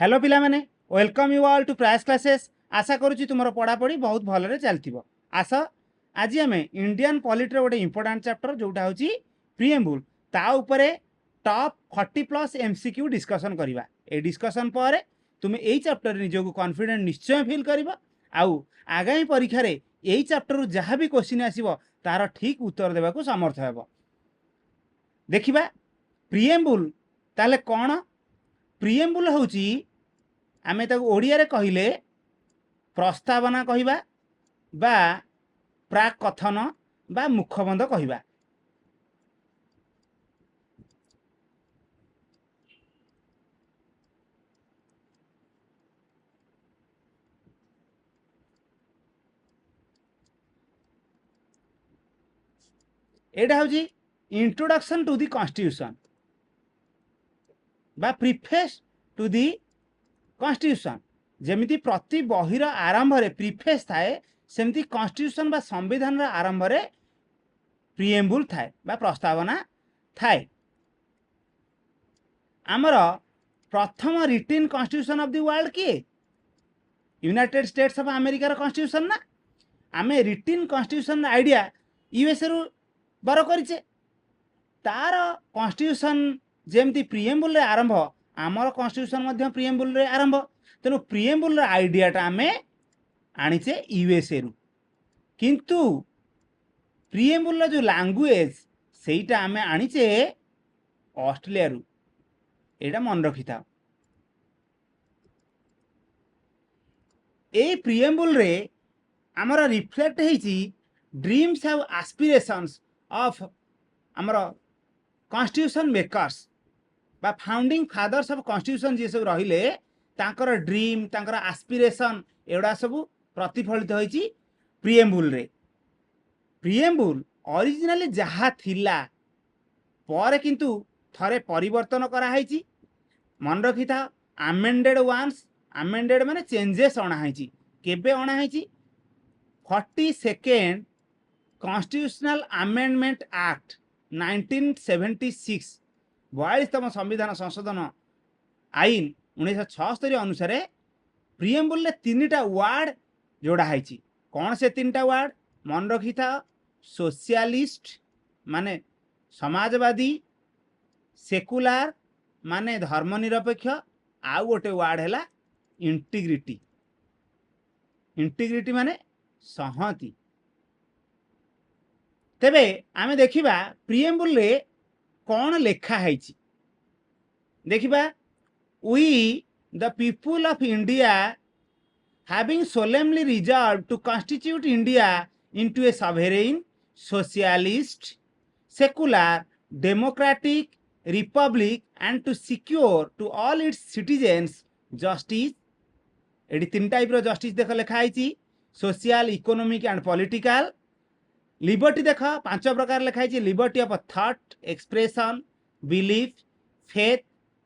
Hello पिला माने welcome you all to प्रयास क्लासेस। आशा करुच्ची तुम पढ़ापढ़ी बहुत भलरे चलती। आस आज आम इंडियन पॉलिटर गोटे इंपोर्टाट चैप्टर जोटा हूँ प्रिएम्बुल ता उपरे टॉप 40+ एमसीक्यू डिस्कसन करवा। ए डिस्कसन पर तुम यही चैप्टर निजक कॉन्फिडेंट निश्चय फिल कर आगामी परीक्षा यही चैप्टर जहाँ भी क्वेश्चन आसो तार ठीक उत्तर देवा समर्थ हो। देखा प्रिएम्बुल ताले कौन? प्रिएम्बुल हूँ आमे ताको ओडिया रे कहिले प्रस्तावना कहिबा बा प्राक कथन बा मुखबंध कहिबा। एटा हूँ इंट्रोडक्शन टू दी कॉन्स्टिट्यूशन बा प्रीफेस टू दी कॉन्स्टिट्यूशन। जेमिति प्रति बहिर आरंभ रे प्रीफेस थाए सेमती कॉन्स्टिट्यूशन बा संविधान आरंभ रे प्रिएम्बुल थाए बा प्रस्तावना थाए। आमर प्रथम written constitution of the world किए? United States of America constitution ना। आमे रिटिन कॉन्स्टिट्यूशन आइडिया यूएसए रु बर करिचे। तार कॉन्स्टिट्यूशन जेमती प्रिएम्बुल रे आरंभ आमर कॉन्स्टिट्यूशन मध्य प्रिएम्बुल रे आरंभ। तेणु प्रिएम्बुल रे आइडियाटा आमे आनीचे यूएसए रु, किंतु प्रिएम्बुल जो लैंग्वेज सेटा आमे आनीचे ऑस्ट्रेलिया रु। एटा मन रखी था। ए प्रिएम्बुल रे आमर रिफ्लेक्ट हेची ड्रीम्स एंड एस्पिरेशंस ऑफ आमर कॉन्स्टिट्यूशन मेकर्स बा फाउंडिंग फादर्स ऑफ कॉन्स्टिट्यूशन जी सब रहिले तांकर ड्रीम तांकर एस्पिरेशन एडा सब प्रतिफलित होईची प्रिएम्बुल रे। प्रिएम्बुल ओरिजिनली जहा थिला पर किंतु थरे परिवर्तन करा हेची। मन रखी था अमेंडेड वंस। अमेंडेड माने चेंजेस अणा हेची। केबे अणा हेची? 42nd कॉन्स्टिट्यूशनल अमेंडमेंट एक्ट 1976 42तम संविधान संशोधन आईन 1976 अनुसार प्रिएम्बुल रे 3टा वर्ड जोड़ा है। कौन से 3टा वर्ड? मन रखी था सोशलिस्ट माने समाजवादी, सेकुलार माने धर्मनिरपेक्ष, आउ गोटे वर्ड है इंटीग्रिटी। इंटीग्रिटी माने संहति। तेबे आमे देखिबा प्रिएम्बुल रे कौन लेखा है। देखिबा we the people of India having solemnly resolved to constitute India into a sovereign, socialist, secular, democratic republic and to secure to all its citizens justice। एडी 3 टाइप रो जस्टिस देख लिखा है। Social, economic and political. Liberty देख 5 प्रकार लिखा है। Liberty of thought, expression, belief, faith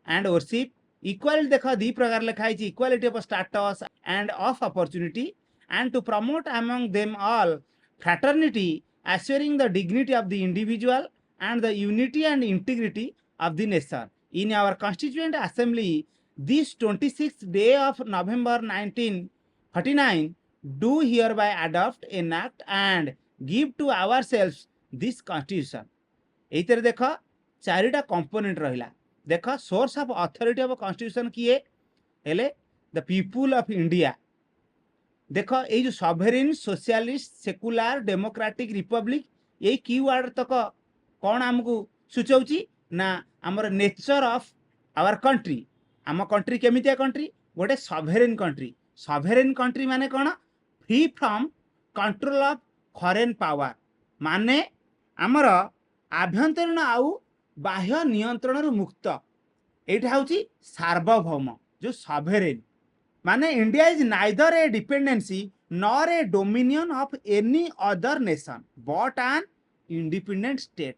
and worship. Equality देख 2 प्रकार लिखा है। Equality of status and of opportunity and to promote among them all fraternity assuring the dignity of the individual and the unity and integrity of the nation in our constituent assembly this 26th day of November 1949 do hereby adopt an act and give to ourselves this constitution। एइतरे देख 4टा component रहिला। देख source of authority of constitution किए हेले the people of India. देख ये जो sovereign, socialist, secular, democratic, Republic ये keyword तक कौन आमको सूचाऊची ना आमर नेचर ऑफ आवर कंट्री। आम कंट्री केमितिया कंट्री? गोटे सॉवरेन कंट्री। सॉवरेन कंट्री माने कौन? Free from control of foreign power माने आमर आभ्यंतरीण आउ बाह्य नियंत्रण मुक्त। एटा हूँ सार्वभौम जो सॉवरेन माने India is neither a dependency nor a dominion of any other nation but an independent state.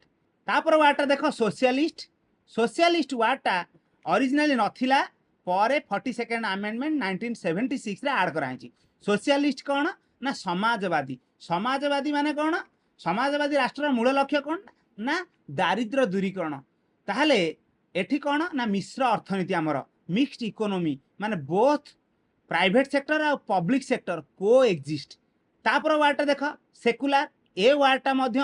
तापर वार्डटा देख सोशलिस्ट। सोशलिस्ट वार्डटा ओरिजिनली नथिला पर 42nd अमेंडमेंट 1976 रे ऐड कराई। सोशलिस्ट कौन ना समाजवादी। समाजवादी माने कौन? समाजवादी राष्ट्र मूल लक्ष्य कौन ना दारिद्र्य दूरीकरण। ताहले एठी कौन ना मिश्र अर्थनीति आमर मिक्सड इकोनॉमी माने बोथ प्राइवेट सेक्टर और पब्लिक सेक्टर को एक्जिस्ट। तापर वार्डटा देख सेकुलार, ए वार्डटा मध्य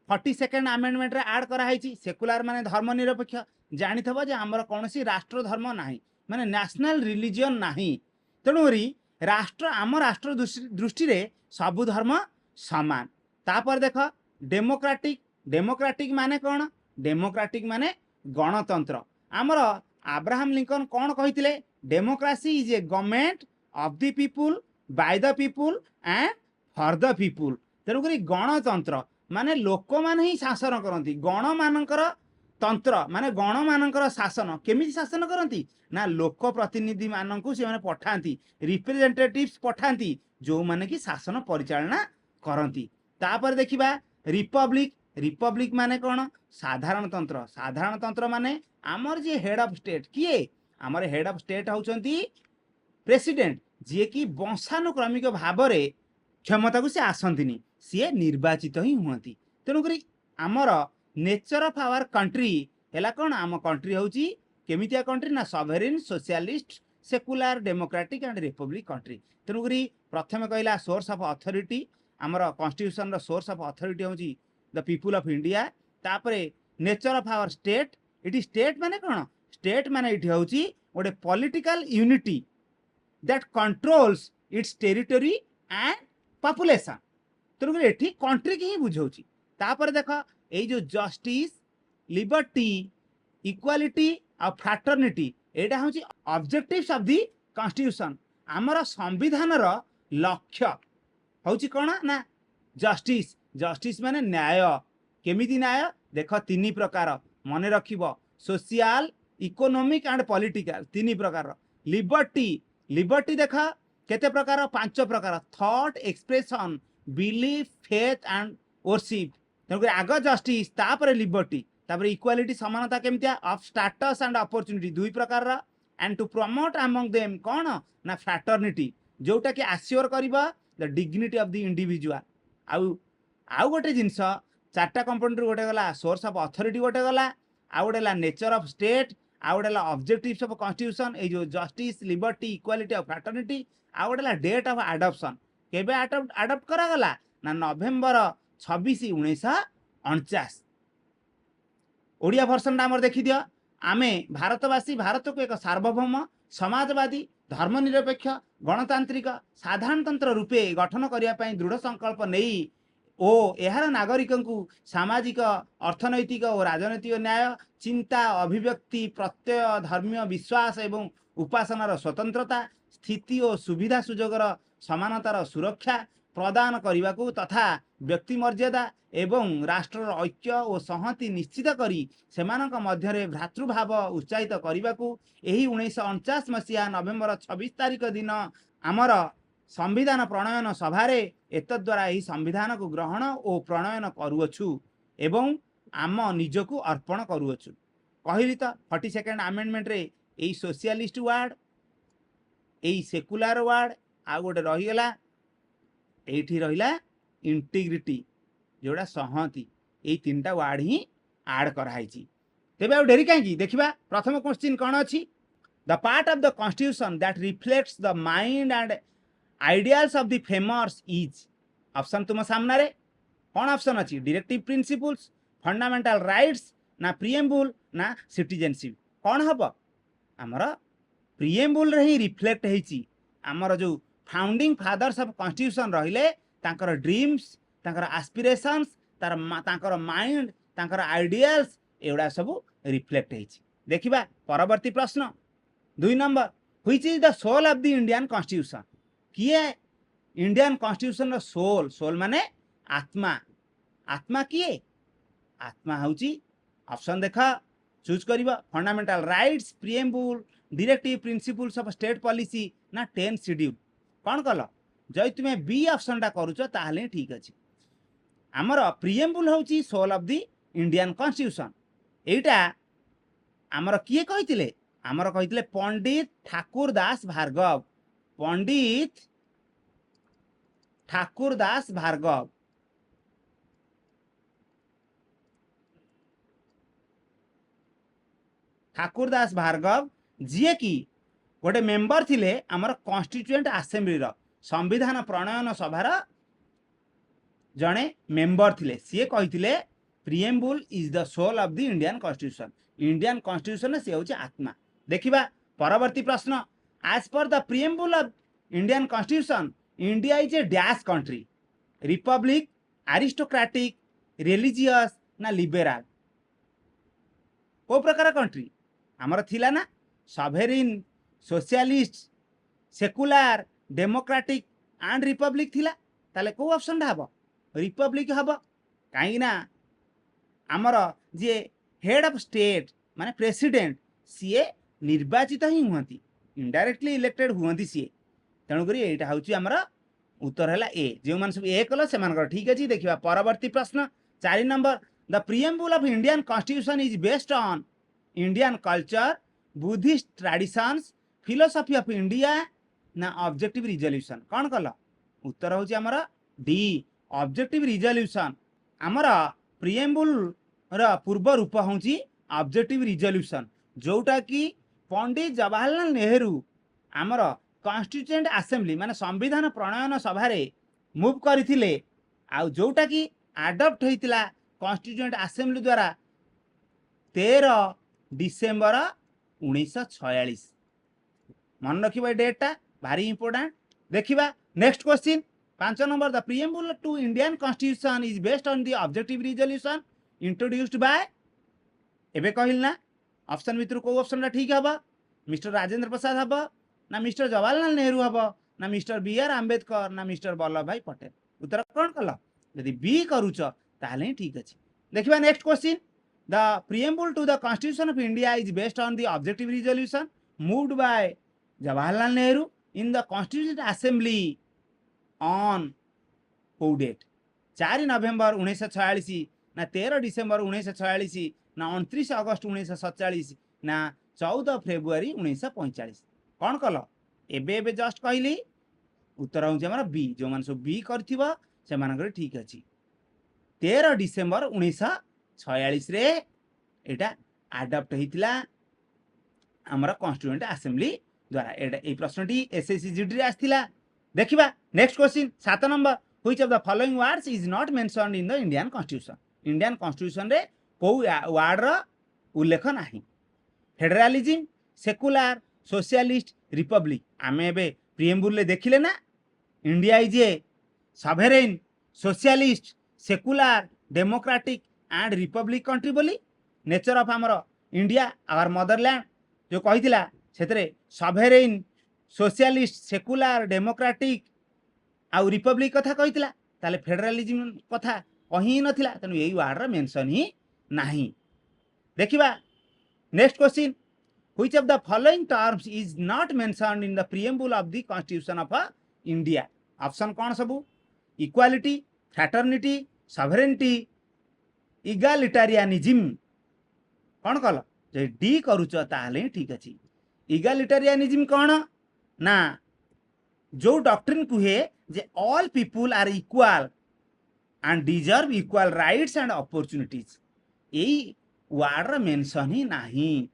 42nd आमेंडमेंट रे ऐड करा हैची। सेकुलार माने धर्मनिरपेक्ष, जानिथबो जे हमर कोनोसी राष्ट्र धर्म नाही, माने नेशनल रिलीजियन नाही। तेणुरी राष्ट्र आम राष्ट्र दृष्टि रे सबु धर्म समान। तापर देख डेमोक्रेटिक, डेमोक्रेटिक माने कौन? डेमोक्रेटिक माने गणतंत्र। आमर अब्राहम लिंकन कौन कहिथिले? Democracy is a government of the people by the people and for the people. तेणुक गणतंत्र माने लोक माने ही शासन करती। गण मानकर तंत्र माने गण मानकर शासन। केमिति शासन करती ना लोक प्रतिनिधि मानकु से माने पठांती, रिप्रेजेंटेटिव्स पठांती जो माने कि शासन परिचालना करती। तापर देखिबा रिपब्लिक, रिपब्लिक माने कौन? साधारण तंत्र। साधारण तंत्र माने आमर जे हेड ऑफ स्टेट किए? आमर हेड ऑफ स्टेट होउचंती प्रेसिडेंट, जे कि वंशानुक्रमिक भाव में क्षमता को से आसंतिनी, सी निर्वाचित ही हुआ। तेणुक आमर नेचर ऑफ आवर कंट्री है कौन? आम कंट्री हूँ केमितिया कंट्री ना sovereign socialist secular democratic and republic country. तेणुक प्रथम कहला सोर्स ऑफ अथॉरिटी, आमर कॉन्स्टिट्यूशन रो सोर्स ऑफ अथॉरिटी हूँ द पीपुल ऑफ इंडिया। तापरे नेचर ऑफ आवर स्टेट, इटी स्टेट माने कौन? स्टेट माने इटी हूँ गोटे political unity that controls its territory and population. तेणुक एठी कंट्री की ही बुझाऊँ। तापर देख ये जो जस्टिस, लिबर्टी, इक्वालिटी और फ्रैटर्निटी एटा हूँ ऑब्जेक्टिव्स ऑफ दी कॉन्स्टिट्यूशन। आमर संविधान लक्ष्य हूँ कौन ना जस्टिस। जस्टिस माने न्याय। केमिति न्याय? देख तीन प्रकार मन रखिब, सोशल, इकोनॉमिक एंड पॉलिटिकल, तीन प्रकार। लिबर्टी, लिबर्टी देख केते प्रकार? 5 प्रकार। Thought, expression, belief, faith and worship. तेणुक आग जस्टिस, तापर लिबर्टी, तापर इक्वालिटी समानता केमितिया? ऑफ स्टेटस एंड अपॉर्चुनिटी, 2 प्रकार। And to promote among them कौन ना फ्रैटर्निटी, जोटा कि आश्योर करिबा the dignity of the individual. आउ गोटे जिनस 4टा कंपोनेंट गोटे गला सोर्स ऑफ अथॉरिटी, गोटे गला आउ गोटे ला नेचर ऑफ स्टेट, आउ गोटे ला ऑब्जेक्टिव्स ऑफ कॉन्स्टिट्यूशन, ए जो जस्टिस, लिबर्टी, इक्वालिटी और फ्रैटर्निटी। आउ गोटे ला डेट ऑफ एडॉप्शन, केबे एडॉप्ट करा गला ना नवेम्बर 26, 1949। ओडिया वर्सन आमर देखि दियो। आमे भारतवासी भारत को एक सार्वभौम समाजवादी धर्मनिरपेक्ष गणतांत्रिक साधारणतंत्र रूपे गठन करने दृढ़ संकल्प नहीं ओ यार नागरिक को सामाजिक, अर्थनैतिक और राजनैतिक न्याय, चिंता, अभिव्यक्ति, प्रत्यय, धर्मीय विश्वास एवं उपासनार स्वतंत्रता, स्थिति और सुविधा सुजोगर समानतार सुरक्षा प्रदान करने को तथा व्यक्ति मर्यादा एवं राष्ट्र ऐक्य और संहति निश्चित करी सेमानक मध्यरे भ्रातृभाव उत्साहित करने को यही 1949 मसीहा नवेम्बर 26 तारिख दिन आमर संविधान प्रणयन सभारे एतद्वारा यही संविधान को ग्रहण और प्रणयन करुअछु एवं आम निजकु अर्पण करुअछु। कहली तो 42nd आमेंडमेंट रे यही सोशलिस्ट वार्ड, यही सेकुलर वार्ड, आ गोटे रहीगला एठी रहिला इंटीग्रिटी जोड़ा संहति, यही 3टा वार्ड ही ऐड कराई। तेबे आ डेरी कहीं देखिबा प्रथम क्वेश्चन कौन अछि? The part of the constitution that reflects the mind and ideals of the famers is. Option तुम सामने रे कौन ऑप्शन अछि? डायरेक्टिव प्रिंसिपल्स, फंडामेंटल राइट्स ना प्रिएम्बुल ना सिटीजनशिप। कौन हबो? हमर प्रिएम्बुल रे ही रिफ्लेक्ट हेची। हमर जो फाउंडिंग फादर्स ऑफ कॉन्स्टिट्यूशन रहिले तांकर ड्रीम्स, तांकर एस्पिरेशंस, तांकर माइंड, तांकर आइडियल्स एवडा सब रिफ्लेक्ट हेची। देखिबा परवर्ती प्रश्न 2 number, which is the soul of the Indian constitution? किए इंडियन कॉन्स्टिट्यूशन रो सोल? सोल माने आत्मा। आत्मा किए? आत्मा हूँ ऑप्शन देखा चूज करिबा fundamental rights, preamble, directive principles of state policy ना 10 शेड्यूल। कौन कल? जदि तुम्हें बी ऑप्शन टा करूछ ताहले ठीक अछि। आमर प्रिएम्बुल हूँ soul of the Indian constitution. एटा आमर किए कहिथिले? आमर कहिथिले पंडित ठाकुर दास भार्गव। पंडित ठाकुर दास भार्गव। ठाकुर दास भार्गव जी कि गोटे मेंबर थिले आमर कॉन्स्टिट्यूएंट असेंबली संविधान प्रणयन सभार जड़े मेंबर थिले सी कही preamble is the soul of the Indian constitution सी हूँ आत्मा। देखिबा परवर्ती प्रश्न as per the preamble of Indian constitution India is a dash country republic aristocratic religious ना लिबेराल को प्रकार कंट्री आमर थिला ना sovereign socialist secular democratic and republic थिला ताले को ऑप्शन ढाबो रिपब्लिक हब कहीं ना आमर जे हेड ऑफ स्टेट माने प्रेसिडेंट सीए निर्वाचित ही हुंती इनडायरेक्टली इलेक्टेड हुंती सीए तेणुक यहाँ हूँ आमर उत्तर है ए जो मैंने सब ए कल से ठीक अच्छे। देखा परवर्ती प्रश्न 4 number the preamble of Indian constitution is based on Indian culture Buddhist traditions philosophy of India ना ऑब्जेक्टिव रिजोल्यूशन कौन कल उत्तर हूँ आमर डी ऑब्जेक्टिव रिजोल्यूशन आमर प्रिएम्बुल रा पूर्व रूप हूँ ऑब्जेक्टिव रिजोल्यूशन जोटा कि पंडित जवाहरलाल नेहरू आमर कॉन्स्टिट्यूएंट असेंबली माने संविधान प्रणयन सभा मूव करथिले आउ जोटा कि एडप्ट होइतिला कॉन्स्टिट्यूएंट असेंबली द्वारा 13 डिसेम्बर 1946 मन रखिबा डेटा भारी इंपोर्टेंट। देखिबा next question 5 number the preamble to Indian constitution is based on the objective resolution introduced by एबे कहिल ना ऑप्शन भितर को ऑप्शन ठीक हबा मिस्टर राजेंद्र प्रसाद हबा ना मिस्टर जवाहरलाल नेहरू हम ना मिस्टर बी.आर. आंबेडकर ना मिस्टर वल्लभ भाई पटेल उत्तर कौन कल यदि बी करूच ताले ठीक अच्छे। देखिए next question the preamble to the constitution of India is based on the objective resolution moved by Jawaharlal Nehru in the constituent assembly on को डेट 4 नवेम्बर 1946 ना 13 डिसेम्बर 1946 ना 29 अगस्त 1947 ना 14 फेब्रुआरी 1945 कौन कल एबे जस्ट कहली उत्तर हूँ आम बी जो मैंने सब बी कर ठीक अच्छे 13 डिसेम्बर 1946 रे एटा आडप्ट होता आमर कॉन्स्टिट्यूएंट असेंबली द्वारा ये प्रश्नटी एसएससी जीडी आसला। देखिबा next question 7 number which of the following words is not mentioned in the Indian constitution रे को वर्ड रो उल्लेख नहीं फेडरलिज्म सेकुलर सोशलिस्ट रिपब्लिक आम ए प्रिएम्बुल देखिले ना India is A sovereign socialist secular democratic and republic country बोली नेचर ऑफ आमर India our Motherland जो कही से सॉवरेन सोशलिस्ट सेकुलर डेमोक्रेटिक आउ रिपब्लिक कथा कही ताले फेडरलिज्म कथा कही नथिला तेणु यही वार्ड मेंशन ही नहीं। देखिबा next question which of the following terms is not mentioned in the preamble of the constitution of India option कौन सबू इक्वालिटी फ्रैटर्निटी सॉवरेनिटी इगालिटेरियनिज्म कौन कल जो डी करूच ताले ठीक अच्छे। इगालिटेरियनिज्म कौन ना जो डॉक्ट्रिन कहे जे all people are equal and deserve equal rights and opportunities यही वार्ड मेंशन ही नहीं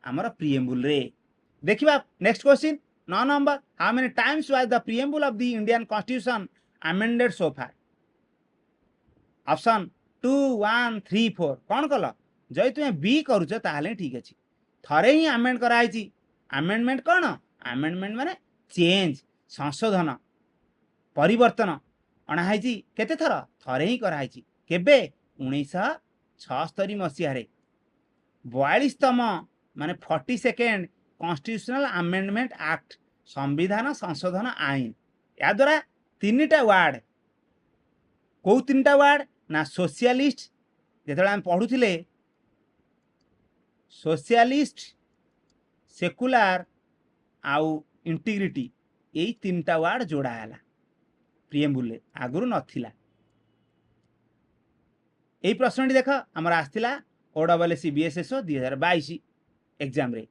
आमर प्रिएम्बुल रे। देखिबा next question 9 number how many times was the preamble of the Indian constitution amended so far option 2 1 3 4 कौन कल जब तुम्हें बी करूच ताले ठीक अच्छे थरे ही अमेंड कराई अमेंडमेंट कौन अमेंडमेंट माने चेंज संशोधन परिवर्तन अणाई केते थर थरे ही कराई केबे 1976 मसीह 42तम माने 42nd कॉन्स्टिट्यूशनल अमेंडमेंट एक्ट संविधान संशोधन आईन या द्वारा 3टा वार्ड कौ 3टा वार्ड ना सोशलिस्ट जो आम पढ़ुले सोशलिस्ट सेकुलर आउ इंटीग्रिटी यही 3टा वार्ड जोड़ाला प्रिएम्बुल आगुरी नथिला। यही प्रश्न देख आमर आसला ओडब्ल्यूएससी बीएसएसओ 2022 एग्जाम रे।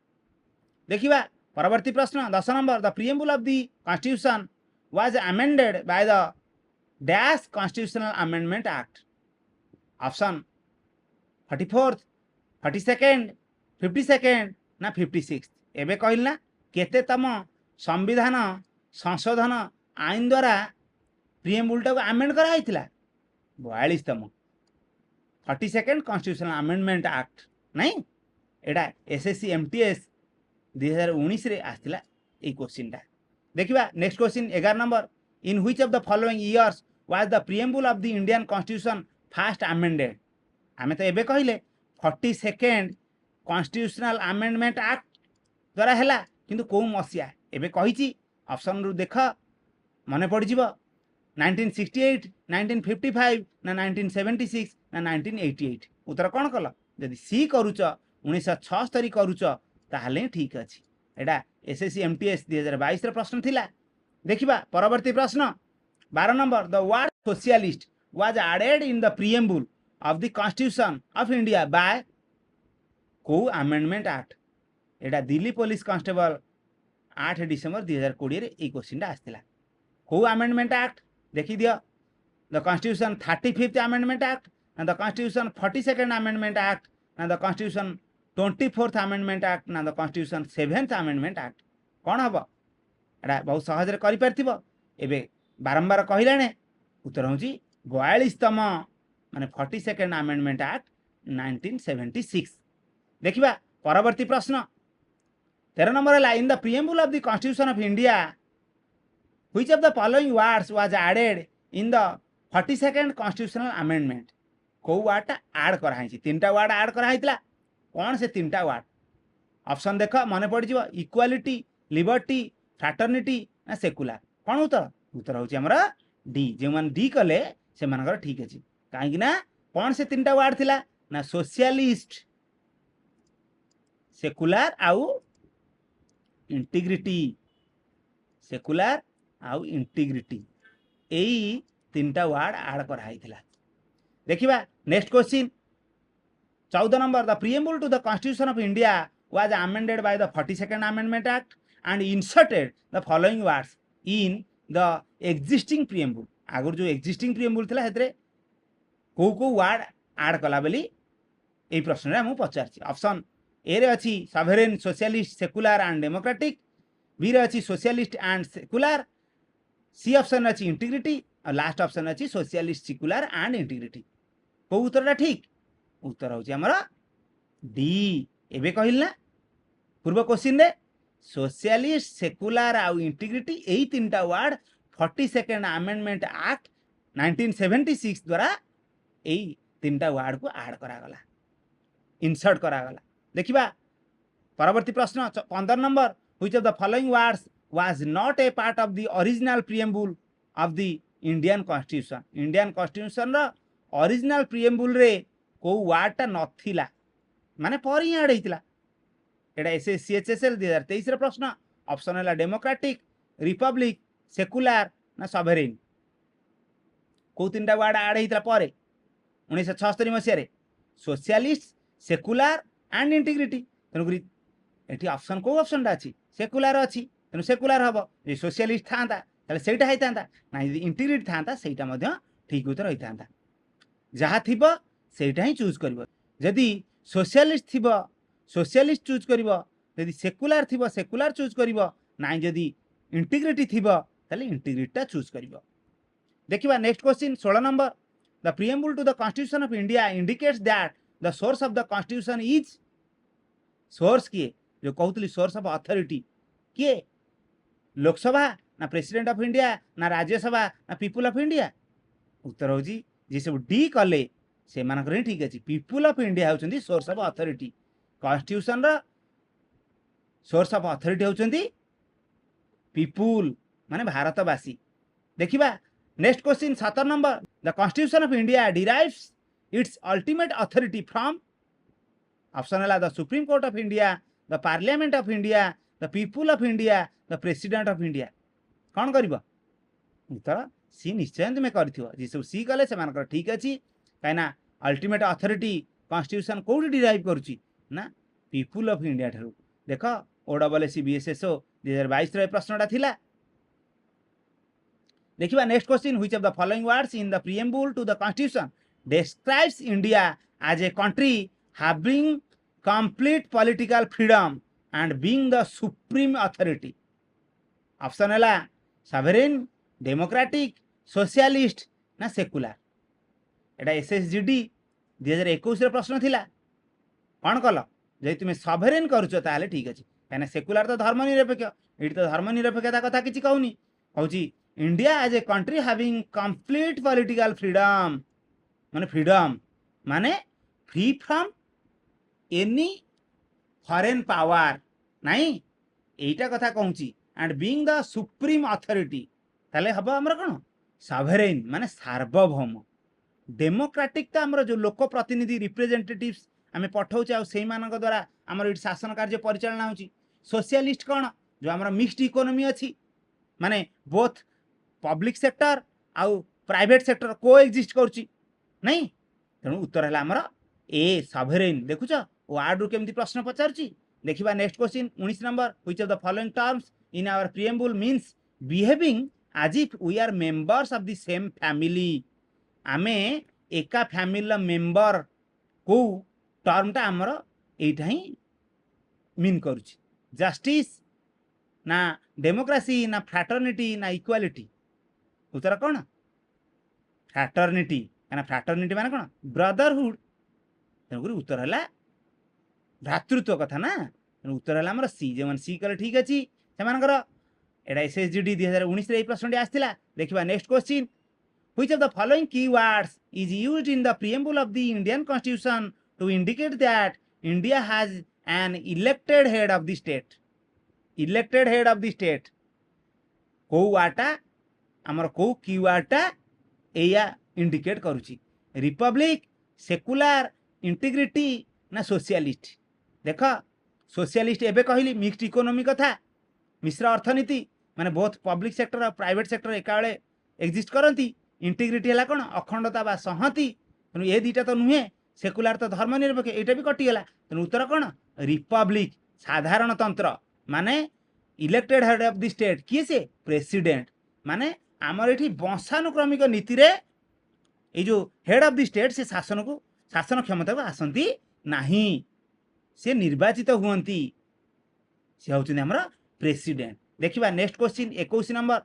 देखिबा परवर्ती प्रश्न 10 number the preamble of the constitution was amended by the dash constitutional amendment act option 44th 42nd 52nd ना 56th एबे कहल ना केतेतम संविधान संशोधन आईन द्वारा प्रिएम्बुल टाको आमेंड कराइथिला 42तम 42nd कॉन्स्टिट्यूशनल अमेंडमेंट एक्ट नहीं एटा एसएससी एमटीएस 2019 रे आस्तिला ए क्वेश्चन टा देखिबा next question 11 number in which of the following years was the preamble of the Indian constitution first amended आमे तो एबे कहिले 42nd कॉन्स्टिट्यूशनल अमेंडमेंट एक्ट द्वारा हैला किंतु को मसिया एबे कहिची ऑप्शन रु देख मने पड़ जिवो 1968 1955 ना 1976 ना 1988 उत्तर कौन कल जदि सी करूच 1976 करूच ताहले ठीक अछि एडा एसएससी एमटीएस 2022 रे प्रश्न थिला देखिबा परवर्ती प्रश्न 12 number the word socialist was added in the preamble of the constitution of India by को अमेंडमेंट एक्ट एडा दिल्ली पुलिस कांस्टेबल 8 डिसेंबर 2020 रे ए क्वेश्चन टा आस्तिला को अमेंडमेंट एक्ट देखी दियो the constitution 35th amendment act ना the constitution 42nd amendment act ना the constitution 24th amendment act ना the constitution 7th amendment act कौन हम एटा बहुत सहज रे करि परथिबो एबे बारंबार कहिलाने उत्तर होची 42तम माने 42nd अमेंडमेंट एक्ट 1976 देखिबा परवर्ती प्रश्न 13 नंबर है in the preamble of the constitution of India which of the following words was added in the 42nd constitutional amendment को वर्ड ऐड करा है तीनटा वर्ड ऐड करा हैतला कौन से तीनटा वर्ड ऑप्शन देख मने पड़ जिवो इक्वालिटी लिबर्टी फ्रैटर्निटी ना सेकुलर कौन उत्तर उत्तर होची हमरा डी जे मन डी कले से मानकर ठीक अछि काहे ना कौन से तीनटा वर्ड थिला ना सोशलिस्ट सेकुलर आउ इंटीग्रिटी सेकुलर आउ इंटीग्रिटी एई तीनटा वर्ड ऐड करा हैतला देखिबा next question 14 number the preamble to the constitution of India was amended by the 42nd amendment act and inserted the following words in the existing preamble आगर जो existing प्रिएम्बुल थिला हेतरे को वर्ड ऐड कला बेली ए प्रश्न रे हम पचारछि ऑप्शन ए रे अछि sovereign socialist secular and democratic B रे अछि socialist and secular C option अछि इंटीग्रिटी और लास्ट ऑप्शन अछि सोशलिस्ट सेकुलर एंड इंटीग्रिटी को उत्तरटा ठीक उत्तर होची हमरा डी एबे कहिल ना पूर्व क्वेश्चन रे सोशलिस्ट सेकुलर आउ इंटीग्रिटी एई तीनटा वर्ड 42nd अमेंडमेंट एक्ट 1976 द्वारा एई तीनटा वर्ड को ऐड करा गला इंसर्ट करा गला देखिबा परवर्ती प्रश्न 15 number which of the following words was not a part of the original preamble of the Indian constitution रो ओरिजिनल प्रिएम्बुल रे को वर्डटा नथिला माने परी ऐड हेतिला एटा एसएससीएचएसएल 2023 रे प्रश्न ऑप्शन है डेमोक्रेटिक रिपब्लिक सेकुलर ना सॉवरेन को तीनटा वर्ड ऐड हेतिला परे 1976 मसिया रे सोशलिस्ट सेकुलर एंड इंटीग्रिटी तेणुकरी एटी ऑप्शन को ऑप्शन टा अछि सेकुलर अछि तेणु सेकुलर हबो जे सोशलिस्ट थांता ताले सेटा हैतांता ना यदि इंटीग्रिटी थांता सेटा मध्ये ठीक उत्तर होइतांता जहा थिबो सेटा ही चूज करबो यदि सोशलिस्ट थिबो सोशलिस्ट चूज करबो यदि सेकुलर थिबो सेकुलर चूज करबो ना यदि इंटीग्रिटी थिबो ताले इंटीग्रिटी चूज करबो देखिबा next question 16 number the preamble to the constitution of India indicates that the source of the constitution is source किए जो कहतली सोर्स ऑफ अथॉरिटी किए लोकसभा ना प्रेसिडेंट ऑफ इंडिया ना राज्यसभा ना पीपुल ऑफ इंडिया उत्तर होजी जे सब डी कले से मानकर ही ठीक अछि पीपुल ऑफ इंडिया होचंदी सोर्स ऑफ अथॉरिटी कॉन्स्टिट्यूशन रो सोर्स ऑफ अथॉरिटी होचंदी पीपुल माने भारतवासी देखिबा next question 17 number the constitution of India derives its ultimate authority from option है the supreme court of India the parliament of India the people of India the president of India कौन करबो उत्तर सी निश्चय तुम करथिबो जे सब सी कले से मानकर ठीक अछि काइना अल्टीमेट अथॉरिटी कॉन्स्टिट्यूशन कोडी डिराइव करूची ना पीपुल ऑफ इंडिया ठरू देखो ओडब्ल्यूएससी बीएसएसओ 2022 रे प्रश्नटा थिला देखिबा next question which of the following words in the preamble to the constitution describes India as a country having complete political freedom and being the supreme authority. Option है sovereign, democratic, socialist ना secular. एटा SSGD 2021 प्रश्न थिला। कौन कल जे तुम sovereign करुच ताले ठीक अच्छे कहीं सेकुलर तो धर्मनिरपेक्ष, ये तो धर्मनिरपेक्षता कथा किसी कहूनी कौच India as a country having complete political freedom माने फ्रीडम माने free from any foreign power नहीं एटा कथा कहूँ and being the supreme authority ताले हम आमर कौन सॉवरेन माने सार्वभौम। डेमोक्रेटिक तो आमर जो लोक प्रतिनिधि रिप्रेजेंटेटिव्स आम पठाऊे आम द्वारा आमर ये शासन कार्य परिचालना होची। सोशलिस्ट कौन जो आमर मिक्सड इकोनॉमी अच्छी माने बोथ पब्लिक सेक्टर आउ प्राइवेट सेक्टर को एक्जिस्ट करुच्ची नहीं तेणु उत्तर है आमर ए सॉवरेन। देखुच वार्ड रु केमती प्रश्न पचारुची देखिबा next question 19 number which of the following terms in our preamble means behaving as if we are members of the same family. आमे एका फैमिली मेंबर को टर्मटा आमर एटा ही मीन करुची। जस्टिस ना डेमोक्रेसी ना फ्रैटर्निटी ना इक्वालिटी उत्तर कौन फ्रैटर्निटी क्या फ्रैटर्निटी माने कौन ब्रदरहुड तेणुक उत्तर है भ्रातृत्व कथा ना उत्तर है आमर सी जो सी कले ठीक अच्छी से एटा एसएसजीडी 2019 प्रश्न आसाला। देखिए next question which of the following keywords is used in the preamble of the Indian constitution to indicate that India has an elected head of the state. Elected head of the state को वाटा आमर को कीवर्डटा एया indicate करुची republic secular integrity ना socialist. देख socialist एबे कहली मिक्सड इकोनॉमी कथा मिश्र अर्थनीति माने बोथ पब्लिक सेक्टर और प्राइवेट सेक्टर एका बेले एक्जिस्ट करती। इंटीग्रिटी है कौन अखंडता बा संहति तेणु ये दुईटा तो नुहे सेकुलर तो धर्मनिरपेक्ष यहाँ भी कटिगला तेणु उत्तर कौन रिपब्लिक साधारणतंत्र माने elected head of the state किए से प्रेसिडेंट माने आमर ये वंशानुक्रमिक नीति रे ये जो हेड ऑफ द स्टेट से शासन को शासन क्षमता को आसती नहीं से निर्वाचित हुअंती से होउछन हमर प्रेसिडेंट। देखिबा next question 21 number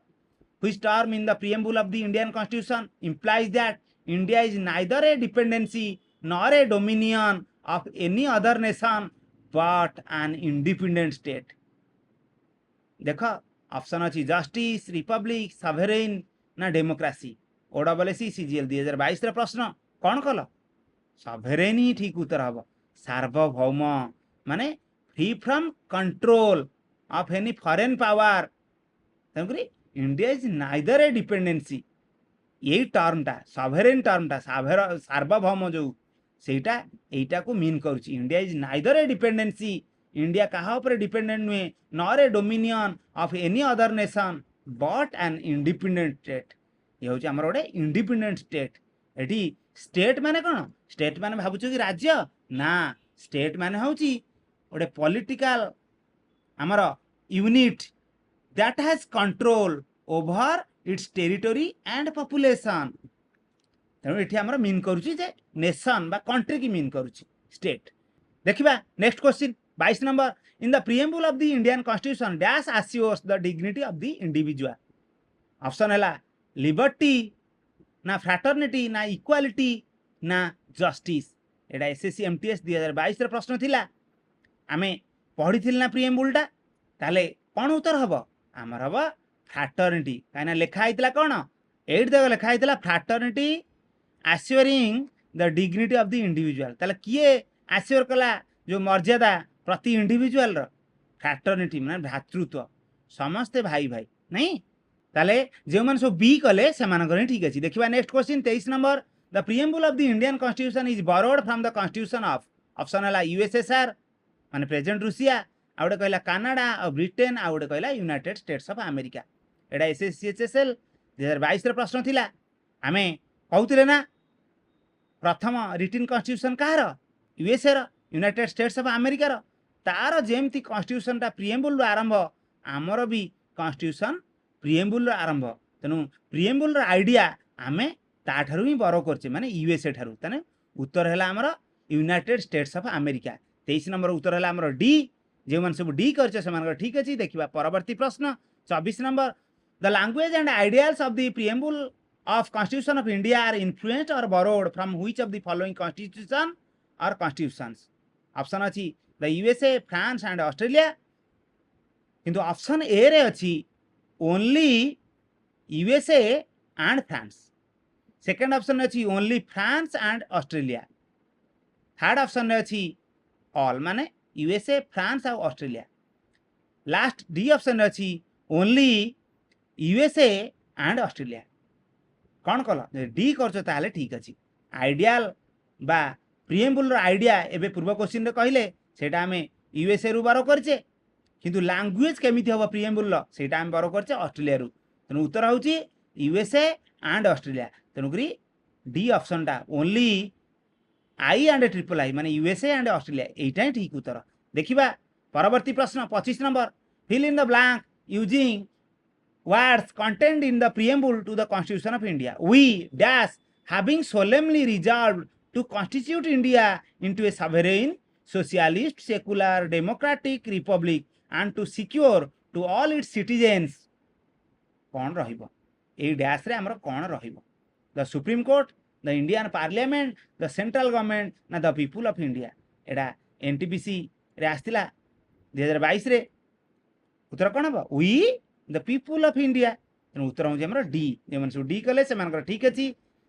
which term in the preamble of the Indian constitution implies that India is neither a dependency nor a dominion of any other nation but an independent state। देख option अच्छी justice Republic sovereign ना democracy. ओडब्ल्यूएससी CGL 2022 प्रश्न कौन कल sovereign ही ठीक उत्तर हम सार्वभौम माने free from control of any foreign power तेणुक India is neither a dependency यही टर्मटा सॉवरेन टर्मटा सार्वभौम जो सेटा एटा को मीन करुच्ची। India is neither a dependency India कहा ऊपर डिपेंडेंट नुहे nor a dominion of any other nation but an independent state. ये हूँ आमर गोटे इंडिपेंडेंट स्टेट। एटी स्टेट माने कौन स्टेट माने भावुच कि राज्य ना स्टेट माने हूँ गोटे पॉलिटिकल आमर unit that has control over it's territory and population. तेणु ये आमर मीन करुच्ची जे नेशन बा कंट्री की मीन करुच्ची स्टेट। देखिबा next question 22 number in the preamble of the Indian constitution dash assures the dignity of the individual. Option है liberty ना fraternity ना equality ना जस्टिस। एटा एसएससी एमटीएस 2022 प्रश्न थिला आमे पढ़ी ना प्रिएम्बलटा ताले कौन उत्तर हम आमर हम फ्रैटर्निटी कहीं लिखाई कौन एट देख लिखाई fraternity assuring the dignity of the individual. ताले किए एश्योर कला जो मर्यादा प्रति इंडिविजुअल फ्रैटर्निटी माने भ्रातृत्व समस्ते भाई भाई नहीं ताले जो मैंने सब बी कले से ठीक अच्छे। देखिए next question 23 number the preamble of the Indian constitution is borrowed from the constitution of. Option है यूएसएसआर माने प्रेजेंट रूसिया आ गोटे कहला कनाडा आ ब्रिटेन आ गोटे कहला यूनाइटेड स्टेट्स ऑफ अमेरिका। एटा एसएससीएचएसएल 2022 प्रश्न थिला आमे कहूतिले ना प्रथम रिटन कॉन्स्टिट्यूशन कहार USA United States of America तार जेमती कॉन्स्टिट्यूशनटा प्रिएम्बल आरंभ आमर भी कॉन्स्टिट्यूशन प्रिएम्बल आरंभ तेणु प्रिएम्बल आइडिया आमे ताठारु ही बरो करछे माने यूएसए ठारु ताने उत्तर है आमर United States of America. 23 number उत्तर है आमर डी जो मैंने सब डी कर ठीक अच्छे। देखा परवर्ती प्रश्न 24 number the language and ideals of the preamble of Constitution of India are influenced or borrowed from which of the following constitution or constitutions? Option अच्छी the USA France and Australia किंतु option A रे अच्छी only USA and France. Second option अच्छी only France and Australia. Third option अच्छी all माने USA France और Australia. Last D option अच्छी only USA and Australia. कौन कल डी कर ठीक अच्छे। आइडियाल बा प्रिएम्बल आइडिया एबे पूर्व क्वेश्चन रे कहले सेटा आमे यूएसए रु बारो करचे किंतु लैंग्वेज केमिति हबो प्रिएम्बल सेटा आमे बारो करचे ऑस्ट्रेलिया रु। तेनु उत्तर होची यूएसए एंड ऑस्ट्रेलिया। तेनुकरी डी ऑप्शन टा only I and triple I माने यूएसए एंड ऑस्ट्रेलिया एटा ही ठीक उत्तर। देखिबा परवर्ती प्रश्न 25 number fill in the blank using words contained in the preamble to the Constitution of India. We dash having solemnly resolved to constitute India into a sovereign, socialist, secular, democratic republic and to secure to all its citizens कौन रहिबो ए dash रे हमर कौन रहिबो the supreme court the Indian parliament the central government ना the people of India. एडा NTPC रे आस्तिला 2022 रे उत्तर कौन हम we the people of India. तेणु उत्तर हूँ आम डी जो मैंने सब डी कले से ठीक अच्छे।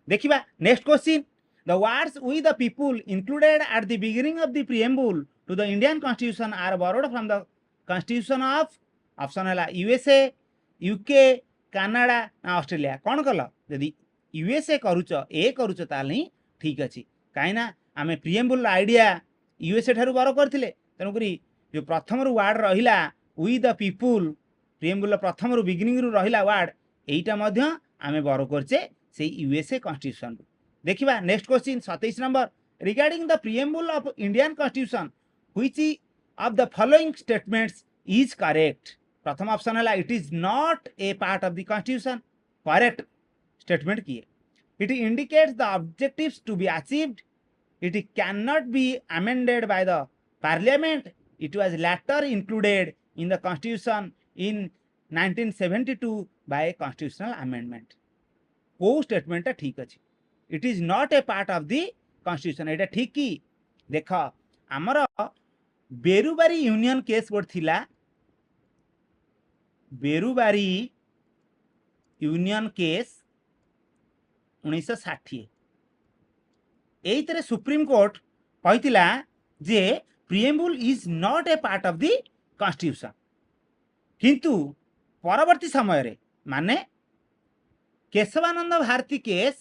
देखा next question the words we the people included at the beginning of the preamble to the Indian constitution are borrowed from the constitution of option है यूएसए यूके कनाडा ना ऑस्ट्रेलिया। कौन कल जदि यूएसए करुच ए करुच ताली ठीक अच्छे कहीं आम प्रिएम्बल आइडिया यूएसए ठारू बोरो करथिले। तेणुक जो प्रथम वार्ड रहिला वी द पीपुल प्रिएम्बल प्रथम बिगिनिंग रु रहिला वार्ड एटा मध्य आमे बोरो करचे से यूएसए कॉन्स्टिट्यूशन। देखिबा next question 27 number regarding the preamble of Indian constitution which of the following statements is correct. प्रथम ऑप्शन है it is not a part of the constitution. Correct statement किए it indicates the objectives to be achieved it can not be amended by the parliament it was later included in the constitution in 1972 by constitutional amendment। वो statement ठीक अच्छे it is not a part of the constitution एटा ठीक की। देख आमर Berubari union case गोटे थिला बेरुबारी यूनियन केस 1960 एइतरे सुप्रीम कोर्ट कहितिला जे preamble is not a part of the constitution किंतु परवर्ती समय रे माने केशवानंद भारती केस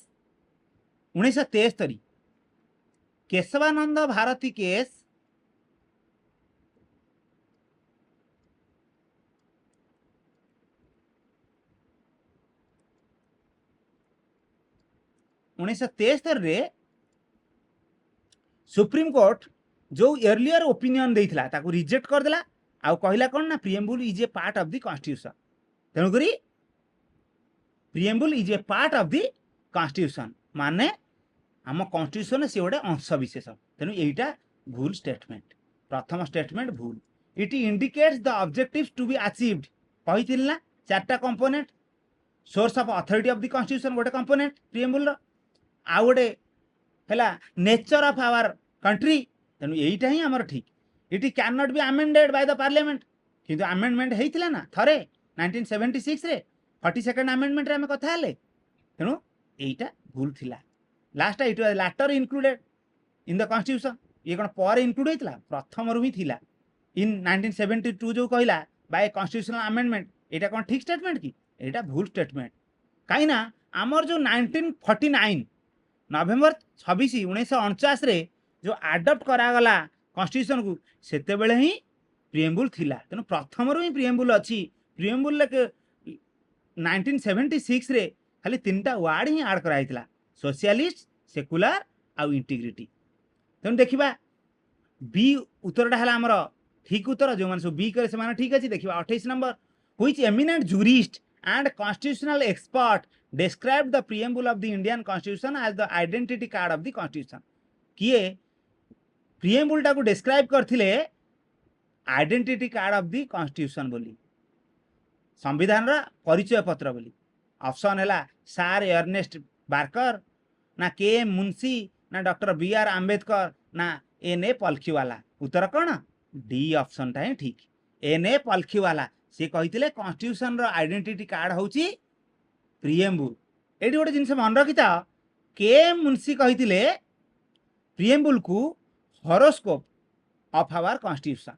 1973 केशवानंद भारती केस रे सुप्रीम कोर्ट जो अर्लियर ओपिनियन देइथिला ताकू रिजेक्ट कर देला आउ कहला कौन ना preamble is a part of the constitution. तेणुक preamble is a part of the constitution माने आम कॉन्स्टिट्यूशन से गोटे अंश विशेष। तेणु यहीटा भूल स्टेटमेंट प्रथम स्टेटमेंट भूल। It indicates the objectives to be achieved कही ना चार्टा component source of authority of the constitution गोटे कंपोनेंट प्रिएम्बल आउ गोटे है नेचर ऑफ आवर कंट्री। तेणु यहीटा ही आमर ठीक it can not be amended by the parliament किंतु अमेंडमेंट होता ना थरे 1976 रे 42nd अमेंडमेंट रे आम कथा हेले। तेणु यहीटा भूल थिला। Last it was later included in the constitution ये कौन पर इंक्लूड होता प्रथम रू ही थिला इन 1972 जो कहला बाय कॉन्स्टिट्यूशनल अमेंडमेंट एटा कौन ठीक स्टेटमेंट की एटा भूल स्टेटमेंट कहीं ना आमर जो 1949 नवेम्बर 26 1949 रे जो आडप्ट करागला कॉन्स्टिट्यूशन को सेते बेले ही प्रिएम्बल थिला। तेणु प्रथम रू ही प्रिएम्बल अच्छी प्रिएम्बल 1976 रे खाली 3टा वार्ड ही आड कराइथिला सोशलिस्ट सेकुलर आउ इंटीग्रिटी। तेणु देखिबा बी उत्तरटा है आमर ठीक उत्तर जो माने सब बी करे से ठीक अच्छे। देखिबा 28 number which eminent jurist and constitutional expert describe the preamble of the Indian constitution as the identity card of the constitution. किए प्रिएम्बल टाको डिस्क्राइब करथिले identity card of the constitution बोली संविधान रा परिचय पत्र बोली ऑप्शन है सार अर्नेस्ट बार्कर ना के एम मुंशी ना डॉक्टर बी आर आंबेडकर ना एन ए पल्खीवाला उत्तर कौन डी ऑप्शन टा ठीक एन ए पल्खीवाला सी कही कॉन्स्टिट्यूशन रो आइडेंटिटी कार्ड होची प्रिएम्बुल एटी गोटे जिनस मन रखी था के एम मुंशी कही प्रिएम्बुल को horoscope of our constitution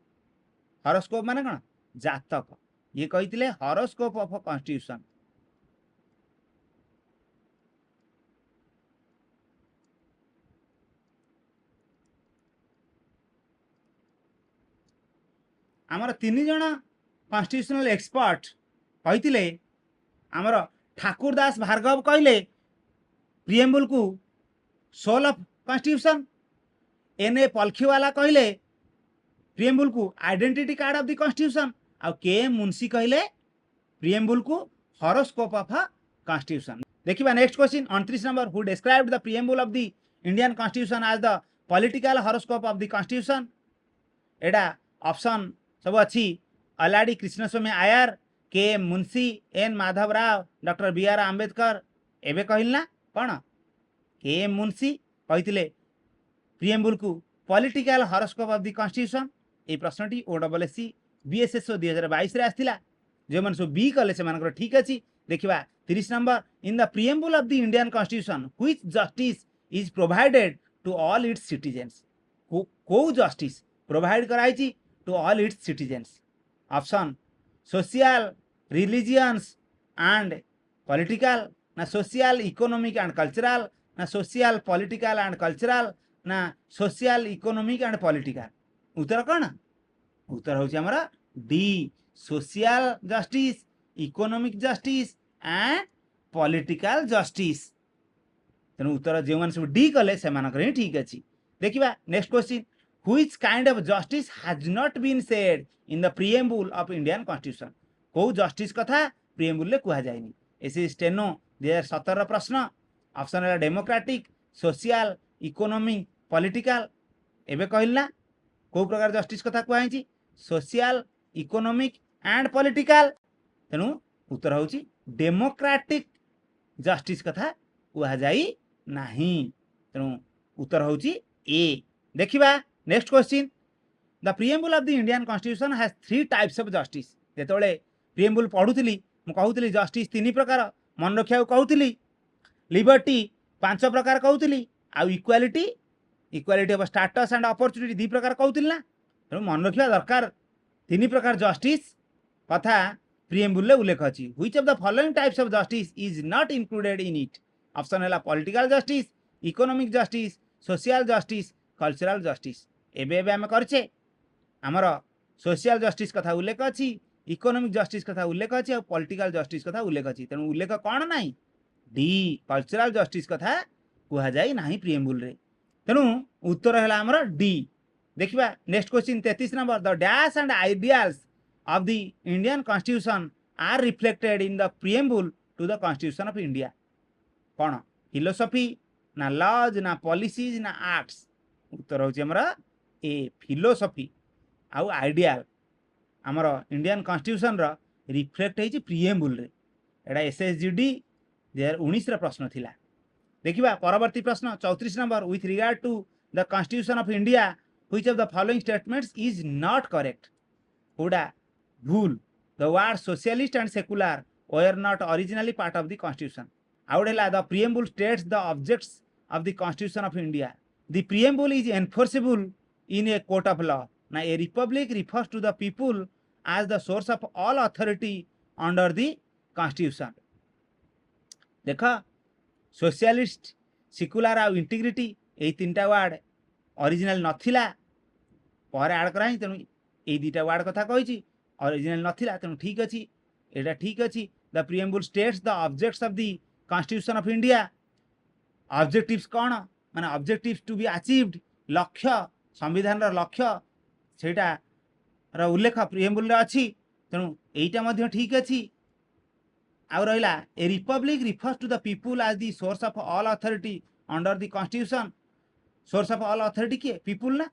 horoscope माने कौन जातक ये कही हॉरोस्कोप ऑफ कॉन्स्टिट्यूशन आमर तीन जन कॉन्स्टिट्यूशनल एक्सपर्ट कही आमर ठाकुर दास भार्गव कहले प्रिएम्बुल को soul of constitution N A Palkhivala कहले प्रिएम्बुल को identity card of the constitution आ के एम मुंशी कहले प्रिएम्बुल को हॉरोस्कोप ऑफ कॉन्स्टिट्यूशन देखिबा next question 29 number who described the preamble of the Indian constitution as the political horoscope of the constitution एडा option सब अच्छी Alladi Krishnaswami Ayyar K M Munshi N Madhava Rao doctor B R Ambedkar एवं कहना कौन K M Munshi कही preamble को political horoscope of the constitution ये प्रश्नटी ओडब्ल्यूएससी बीएसएसओ 2022 आसाला जो मैंने सब बी कले से ठीक अच्छी देखा 30 number in the preamble of the Indian constitution which justice is provided to all its citizens को जस्टिस प्रोवाइड कराई to all its citizens option social religious and political ना सोशल इकोनॉमिक एंड कल्चरल ना social political and cultural ना social economic and political उत्तर कौन उत्तर हूँ आमर D social justice economic justice and political justice तेणु उत्तर जो मैंने सब डी कले से ठीक अच्छी देखा next question which kind of justice has not been said in the preamble of Indian constitution को जस्टिस कथा प्रिएम्बुल रे कह जाए एसी स्टेनो 2017 प्रश्न ऑप्शन है डेमोक्रेटिक सोशल इकोनॉमिक पॉलिटिकल एवं कहला को प्रकार जस्टिस कथा कहुई सोशल इकोनॉमिक एंड पॉलिटिकल तेणु उत्तर हूँ डेमोक्रेटिक जस्टिस कथा कह जाई नहीं तेणु उत्तर हूँ ए देखिबा next question the preamble of the Indian constitution has 3 types of justice जेतोले प्रिएम्बुल पढ़ुली मुझे जस्टिस 3 प्रकार मन रखा कहूली लिबर्टी 5 प्रकार कहूली आउ equality equality of status and opportunity 2 प्रकार कहूली ना तेणु मन रखा दरकार 3 प्रकार जस्टिस कथा प्रिएम्बुल रे उल्लेख अच्छी which of the following types of justice is not included in it option है political justice economic justice social justice cultural justice एबे आम करछे आमर सोशल जस्टिस कथा उल्लेख अच्छी इकोनॉमिक जस्टिस कथा उल्लेख अच्छी और पॉलिटिकल जस्टिस कथा उल्लेख अच्छी तेणु उल्लेख कौन ना डी कल्चरल जस्टिस कथा कह जाए ना प्रिएम्बुल रे तेणु उत्तर है आमर डी देखिबा next question 33 number the dash and ideals of the Indian constitution are reflected in the preamble to the constitution of India कौन फिलोसफी ना लॉज ना पॉलिसीज ना आर्ट्स उत्तर हूँ आमर ए फिलोसफी आउ आइडियाल आमर इंडियन कॉन्स्टिट्यूशन रो रिफ्लेक्ट होती प्रिएम्बुल रे एटा एसएसजीडी 2019 प्रश्न थिला देखिबा परवर्ती प्रश्न 34 number with regard to the constitution of India which of the following statements is not correct कोडा भूल the word socialist and secular were not originally part of the constitution आउडेला the preamble states the objects of the constitution of India. The preamble is enforceable in a court of law. Now a republic refers to the people as the source of all authority under the constitution. देखा socialist secular आ integrity ये 3टा ward original नथिला पर add कराई तेणु ये 2टा ward कथा कही original नथिला तेणु ठीक अच्छी एटा ठीक अच्छी the preamble states the objects of the constitution of India objectives कौन माने ऑब्जेक्टिव्स टू बी अचीव्ड लक्ष्य संविधान लक्ष्य सेटा उल्लेख प्रिएम्बुल रे अच्छी तेणु यहीटा मध्य ठीक अच्छी आउ रहा a republic refers to the people as the source of all authority under the constitution source of all authority किए पीपुल ना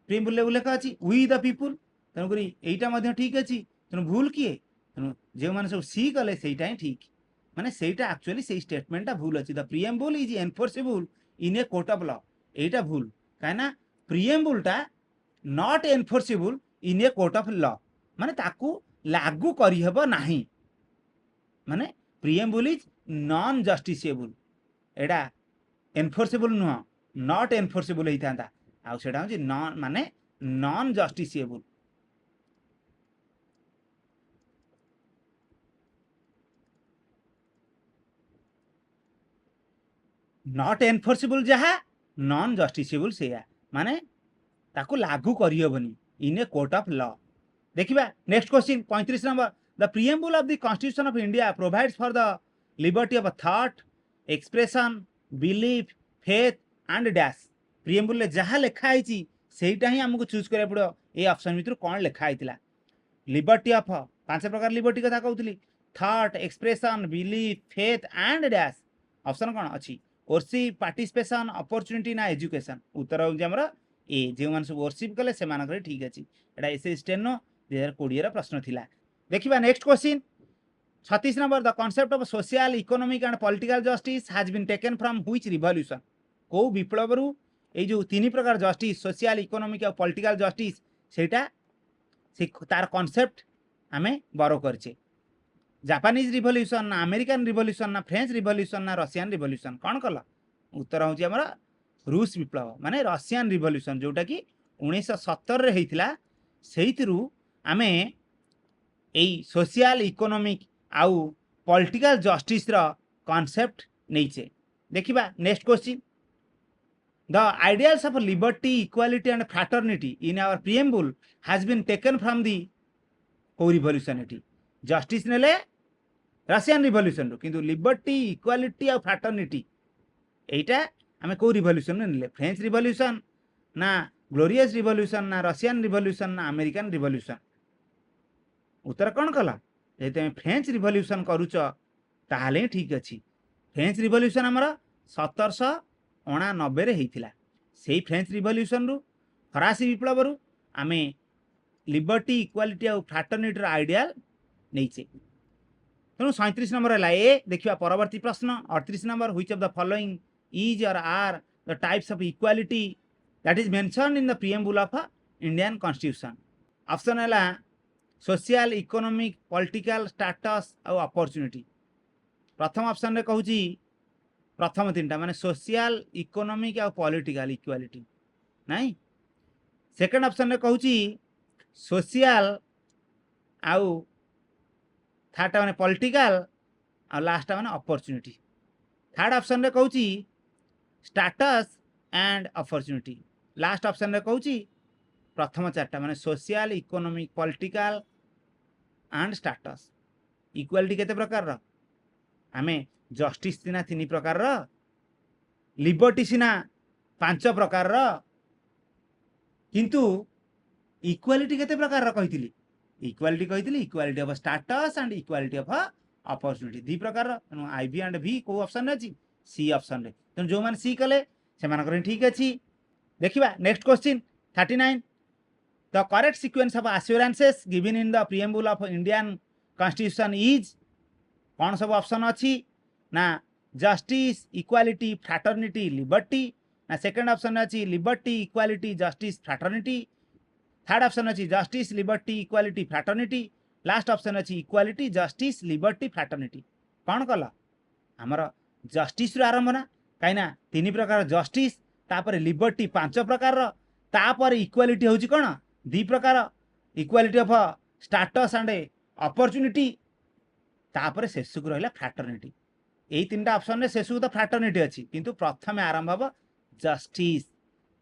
प्रिएम्बुल रे उल्लेख अच्छी वी द पीपुल तेणुक यहीटा ठीक अच्छी तेणु भूल किए तेणु जो मैंने सब सी कले सहीटा ही ठीक माने सहीटा एक्चुअली से स्टेटमेंटा भूल अच्छी the preamble is enforceable in a court of law यहीटा भूल कहीं प्रिएम्बुलटा not enforceable in a court of law माने ताकू लागू करहब नाही माने प्रिएम्बुल इज नॉन जस्टिसेबल एडा एनफोर्सेबल नुह नॉट एनफोर्सेबल होता आउ सेटा होची नॉन माने नॉन जस्टिसेबल नॉट एनफोर्सेबल जहाँ नॉन जस्टिसेबल से माने ताकू लागू करहबनी in a court of law देखिबा next question 35 number the preamble of the constitution of India provides for the liberty of thought expression belief faith and dash preamble ले जहाँ लिखाई सेटा ही आमको चूज करा पड़ो ये ऑप्शन भितर कौन लिखाई लिबर्टी ऑफ 5 प्रकार लिबर्टी कथा कहूली thought expression belief faith and dash option कौन अच्छी वर्शिप पार्टिसिपेशन अपॉर्चुनिटी ना एजुकेशन उत्तर होमर ए जो मैंने सब वर्शिप कले से ठीक अच्छे एटा एस स्टेनो 2020 प्रश्न थिला देखिबा next question 36 number the concept of social economic and political justice has been taken from which revolution को विप्लव रु ए जो तीन प्रकार जस्टिस सोशल इकोनॉमिक और पॉलिटिकल जस्टिस सेटा से तार कॉन्सेप्ट आमे बरो करछे जापानीज रिवॉल्यूशन ना अमेरिकन रिवॉल्यूशन ना फ्रेंच रिवॉल्यूशन ना रशियन रिवॉल्यूशन कौन कला उत्तर होची हमर रूस विप्लव माने रशियन रिवॉल्यूशन जोटा कि 1970 रे हेतिला सेहितिरु आमे एई सोशल इकोनॉमिक आउ पॉलिटिकल जस्टिस रो कॉन्सेप्ट नैचे देखिबा next question the ideals of liberty equality and fraternity in our preamble has been taken from the को रिवॉल्यूशन एटी जस्टिस नेले रशियन रिवॉल्यूशन रो किंतु लिबर्टी इक्वालिटी और फ्रैटर्निटी एटा आमे को रिवॉल्यूशन नेले फ्रेंच रिवॉल्यूशन ना ग्लोरियस रिवॉल्यूशन ना रशियन रिवॉल्यूशन ना अमेरिकन रिवॉल्यूशन उत्तर कौन कला जे फ्रेंच रिवॉल्यूशन करूच ताहले ठीक अच्छी फ्रेंच रिवॉल्यूशन आमर 1789 रे हेइथिला सेही फ्रेंच रिवॉल्यूशन रु फरासी विप्लव रु आमे लिबर्टी इक्वालिटी और फ्रैटर्निटी रो आइडियल नैचे तेणु 37 नंबर है ए देखिए परवर्ती प्रश्न 38 number which of the following is और are the types of equality that is mentioned in the preamble of Indian constitution option है सोशल इकोनॉमिक पॉलिटिकल स्टेटस और अपॉर्चुनिटी प्रथम ऑप्शन रे कहूची प्रथम तीनटा माने सोशल इकोनॉमिक और पॉलिटिकल इक्वालिटी नहीं सेकंड ऑप्शन रे कहूची सोशल आउ थर्ड माने पॉलिटिकल और लास्ट माने अपॉर्चुनिटी थर्ड ऑप्शन रे कहूची status and opportunity last option रे कहूची प्रथम चार्टा माने social economic political and status equality केते प्रकार रो आमे जस्टिस सिना 3 प्रकार रो लिबर्टी सिना 5 प्रकार रो किंतु इक्वालिटी केते प्रकार रो कहितली equality of status and equality of opportunity 2 प्रकार रो आईबी एंड भी को ऑप्शन अछि सी ऑप्शन रे तो जो मान सी कले से मानकर ठीक अछि देखिबा next question 39 the correct sequence of assurances given in the preamble of Indian constitution is कौन सब ऑप्शन अच्छी ना जस्टिस इक्वालिटी फ्रैटर्निटी लिबर्टी ना सेकंड ऑप्शन अच्छी liberty equality justice fraternity third option अच्छी justice liberty equality fraternity last option अच्छी equality justice liberty fraternity कौन कला आमर जस्टिस रु आरंभ ना कहीं 3 प्रकार जस्टिस तापर लिबर्टी 5 प्रकार तापर इक्वालिटी होची कौन 2 प्रकार equality of status and opportunity तापर शेषक रहा फ्रैटर्निटी यही 3टा ऑप्शन रे शेषक तो फ्रैटर्निटी अच्छी किंतु प्रथम आरंभ हम जस्टिस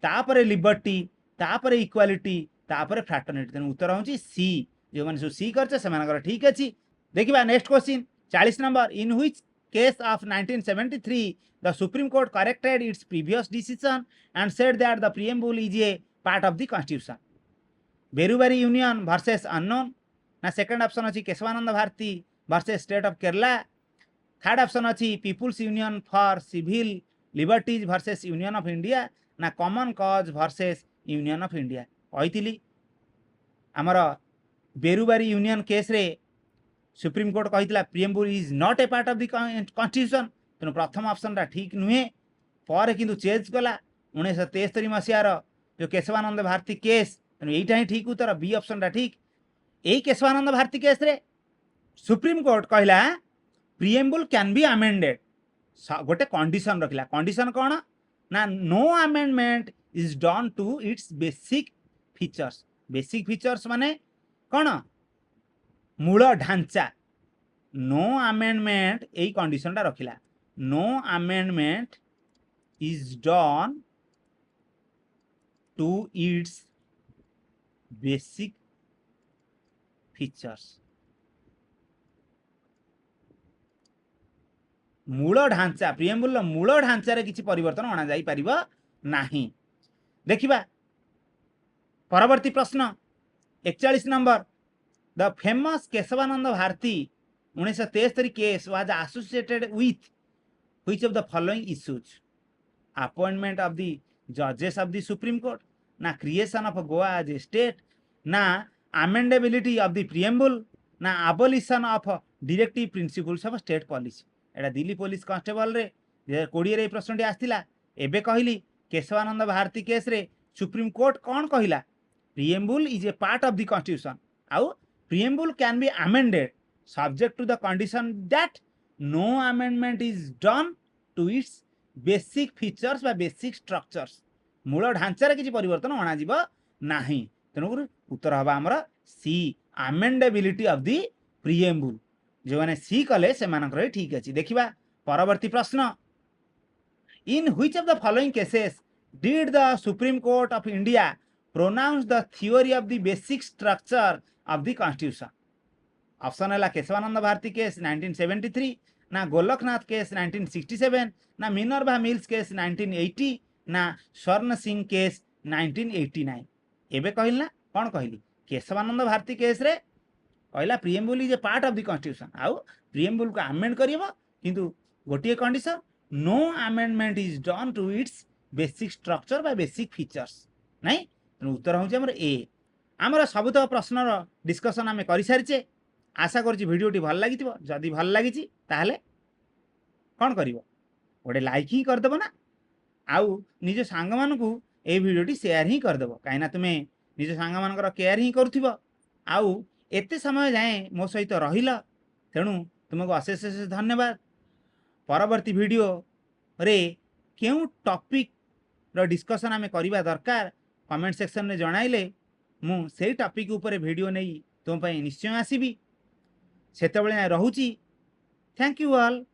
तापर लिबर्टी तापर इक्वालिटी तापर फ्रैटर्निटी तेणु उत्तर होची सी जो मैंने सी करछे से ठीक अच्छी देखिबा next question 40 number in which case of 1973 the supreme court corrected its previous decision and said that the preamble is a part of the constitution Berubari union versus unknown ना सेकंड ऑप्शन अच्छी Kesavananda Bharati versus state of Kerala third option अच्छी people's union for civil liberties versus union of India ना common cause versus union of India कही आमर Berubari union case रे supreme court कही preamble is not a part of the constitution तेणु प्रथम option टा ठीक नुहे पर किंतु चेंज कला 1973 मसीहार जो केशवानंद भारती केस तेणु यहीटा ही ठीक उत्तर बी ऑप्शन टा ठीक। यही केशवानंद भारती केस रे सुप्रीम कोर्ट कहला प्रिएम्बुल कैन बी अमेंडेड गोटे कंडीशन रखिला कंडीशन कौन ना no amendment is done to its basic features माने कौन मूल ढांचा नो अमेंडमेंट यही कंडीशन टा रखिला no amendment is done to its basic features मूल ढांचा प्रिएम्बुल मूल ढांचा रे किसी परिवर्तन अणा जाई परिबा नाही। देखिबा परवर्ती प्रश्न 41 number the famous Kesavananda Bharati 1973 case was associated with which of the following issues appointment of the जजेस ऑफ द सुप्रीम कोर्ट ना creation of Goa as a state ना अमेंडेबिलिटी ऑफ द प्रिएम्बुल ना abolition of directive principles of state policy. एटा Delhi police constable रे 2020 रे प्रश्नटी आस्थिला एबे कहली केशवानंद भारती केस रे सुप्रीम कोर्ट कौन कहला preamble is a part of the constitution आउ preamble can be amended subject to the condition that no amendment is done to its basic features बा बेसिक स्ट्रक्चर्स मूल ढांचार किसी परिवर्तन अणा जीव नाही तेणुकर उत्तर हवा आमर सी अमेंडेबिलिटी ऑफ द प्रिएम्बुल जो मैंने सी कले से मानकर ठीक अच्छी। देखिबा परवर्ती प्रश्न in which of the following cases did the supreme court of India pronounce the theory of the basic structure of the constitution. Option है केशवानंद भारती केस 1973 ना गोलकनाथ केस 1967 ना मिनर्वा मिल्स केस 1980 ना स्वर्ण सिंह केस 1989। एबे कहली ना कौन कहली केशवानंद भारती केस रे कहला preamble is a part of the constitution आउ प्रिएम्बुल को अमेंड करियो किंतु गोटे condition no amendment is done to its basic structure बा बेसिक फीचर्स नहीं तेणु उत्तर हूँ आमर ए। आमर सबुतक प्रश्नर डिस्कसन आम कर सारी आशा कर भिडियोटी भल लगी जदि भल लगी ताहले कौन कर गोटे लाइक ही करदेव ना आउ निज सांग मानू ये भिडियोटी शेयर ही करदेव कहीं तुम्हें निज सांग मान केयर ही करुव आउ एते समय जाए मो सहित रहिल तेणु तुमको अशेष अशेष धन्यवाद। परवर्ती वीडियो रे क्यों टॉपिक रो डिस्कशन आमे करिबा दरकार कमेंट सेक्शन में जणाइले मु सेही टॉपिक ऊपर वीडियो नहीं तुम निश्चय आसीबी सेतेबेले रहुची। Thank you all.